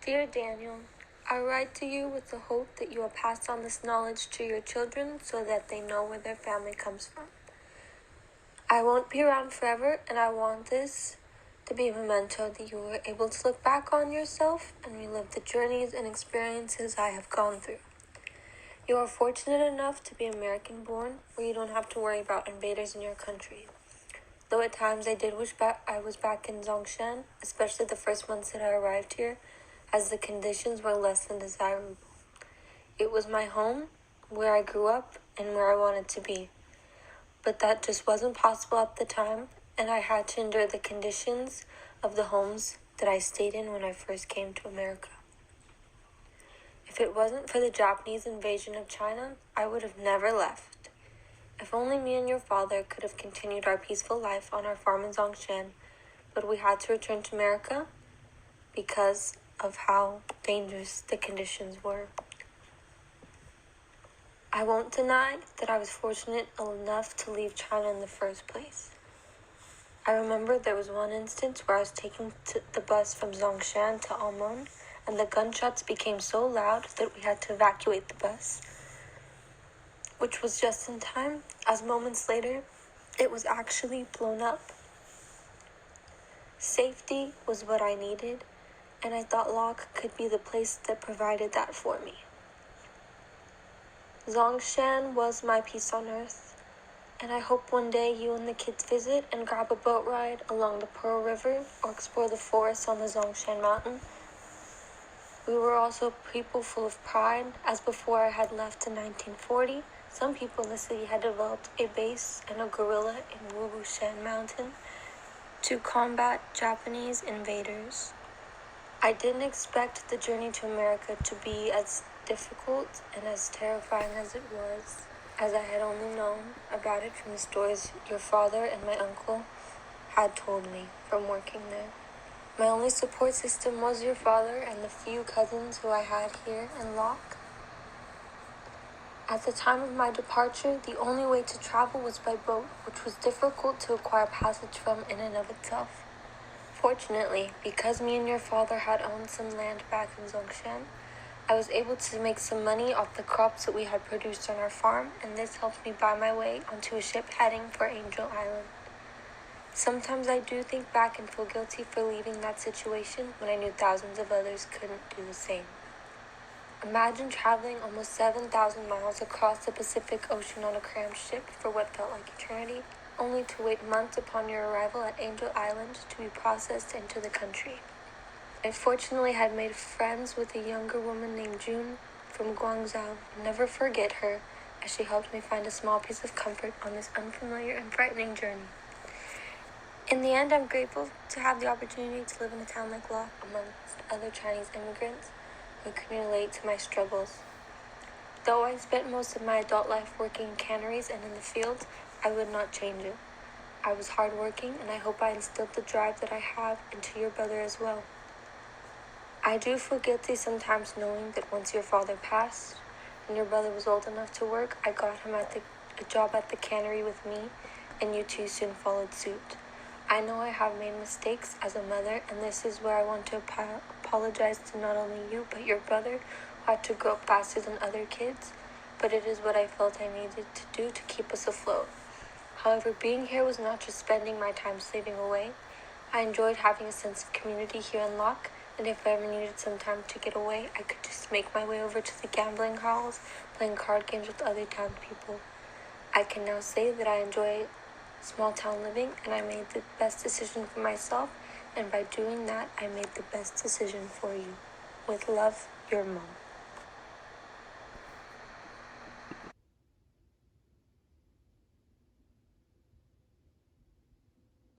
Dear Daniel, I write to you with the hope that you will pass on this knowledge to your children so that they know where their family comes from. I won't be around forever, and I want this to be a memento that you were able to look back on yourself and relive the journeys and experiences I have gone through. You are fortunate enough to be American-born, where you don't have to worry about invaders in your country. Though at times I did wish I was back in Zhongshan, especially the first months that I arrived here, as the conditions were less than desirable. It was my home, where I grew up, and where I wanted to be. But that just wasn't possible at the time, and I had to endure the conditions of the homes that I stayed in when I first came to America. If it wasn't for the Japanese invasion of China, I would have never left. If only me and your father could have continued our peaceful life on our farm in Zhongshan, but we had to return to America because of how dangerous the conditions were. I won't deny that I was fortunate enough to leave China in the first place. I remember there was one instance where I was taking the bus from Zhongshan to Almon, and the gunshots became so loud that we had to evacuate the bus, which was just in time, as moments later, it was actually blown up. Safety was what I needed, and I thought Locke could be the place that provided that for me. Zhongshan was my peace on earth, and I hope one day you and the kids visit and grab a boat ride along the Pearl River or explore the forests on the Zhongshan Mountain. We were also people full of pride, as before I had left in 1940, some people in the city had developed a base and a guerrilla in Wubushan Mountain to combat Japanese invaders. I didn't expect the journey to America to be as difficult and as terrifying as it was, as I had only known about it from the stories your father and my uncle had told me from working there. My only support system was your father and the few cousins who I had here in Locke. At the time of my departure, the only way to travel was by boat, which was difficult to acquire passage from in and of itself. Fortunately, because me and your father had owned some land back in Zhongshan, I was able to make some money off the crops that we had produced on our farm, and this helped me buy my way onto a ship heading for Angel Island. Sometimes I do think back and feel guilty for leaving that situation when I knew thousands of others couldn't do the same. Imagine traveling almost 7,000 miles across the Pacific Ocean on a cramped ship for what felt like eternity, only to wait months upon your arrival at Angel Island to be processed into the country. I fortunately had made friends with a younger woman named June from Guangzhou. I'll never forget her, as she helped me find a small piece of comfort on this unfamiliar and frightening journey. In the end, I'm grateful to have the opportunity to live in a town like Locke amongst other Chinese immigrants who can relate to my struggles. Though I spent most of my adult life working in canneries and in the fields, I would not change it. I was hardworking, and I hope I instilled the drive that I have into your brother as well. I do feel guilty sometimes knowing that once your father passed and your brother was old enough to work, I got him a job at the cannery with me, and you two soon followed suit. I know I have made mistakes as a mother, and this is where I want to apologize to not only you, but your brother, who had to grow up faster than other kids, but it is what I felt I needed to do to keep us afloat. However, being here was not just spending my time slaving away. I enjoyed having a sense of community here in Locke, and if I ever needed some time to get away, I could just make my way over to the gambling halls, playing card games with other townspeople. I can now say that I enjoy small town living, and I made the best decision for myself, and by doing that, I made the best decision for you. With love, your mom.